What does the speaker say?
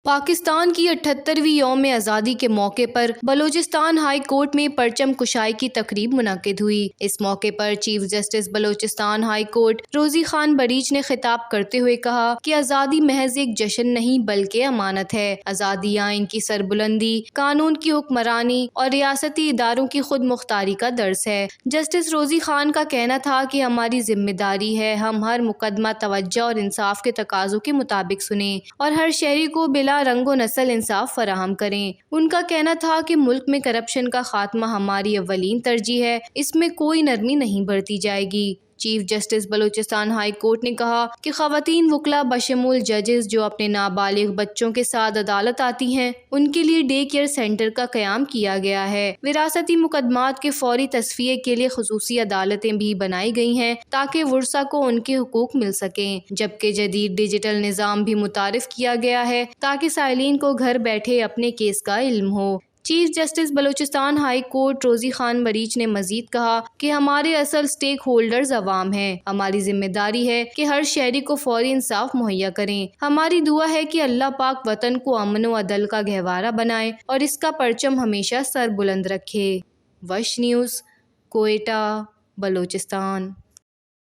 پاکستان کی 78ویں یوم آزادی کے موقع پر بلوچستان ہائی کورٹ میں پرچم کشائی کی تقریب منعقد ہوئی۔ اس موقع پر chief justice Balochistan high court Rozi Khan breach نے خطاب کرتے ہوئے کہا کہ آزادی محض ایک جشن نہیں بلکہ امانت ہے۔ آزادی آئین کی سربلندی، قانون کی حکمرانی اور ریاستی اداروں کی خود مختاری کا درس ہے۔ جسٹس روزی خان کا کہنا تھا کہ ہماری ذمہ داری ہے ہم ہر مقدمہ توجہ اور انصاف کے تقاضوں کے مطابق سنیں اور ہر شہری کو بلا رنگ و نسل انصاف فراہم کریں۔ ان کا کہنا تھا کہ ملک میں کرپشن کا خاتمہ ہماری اولین ترجیح ہے، اس میں کوئی نرمی نہیں برتی جائے گی۔ Chief justice Balochistan high court نے کہا کہ خواتین وکلاء بشمول ججز جو اپنے نابالغ بچوں کے ساتھ عدالت آتی ہیں ان کے لیے ڈے کیئر سینٹر کا قیام کیا گیا ہے۔ وراثتی مقدمات کے فوری تصفیے کے لیے خصوصی عدالتیں بھی بنائی گئی ہیں تاکہ ورثاء کو ان کے حقوق مل سکیں، جبکہ جدید ڈیجیٹل نظام بھی متعارف کیا گیا ہے تاکہ سائلین کو گھر بیٹھے اپنے کیس کا علم ہو۔ Chief justice Balochistan high court Rozi Khan breach نے مزید کہا کہ ہمارے اصل سٹیک ہولڈرز عوام ہیں۔ ہماری ذمہ داری ہے کہ ہر شہری کو فوری انصاف مہیا کریں۔ ہماری دعا ہے کہ اللہ پاک وطن کو امن و عدل کا گہوارہ بنائے اور اس کا پرچم ہمیشہ سر بلند رکھے۔ وش نیوز، کوئٹہ، بلوچستان۔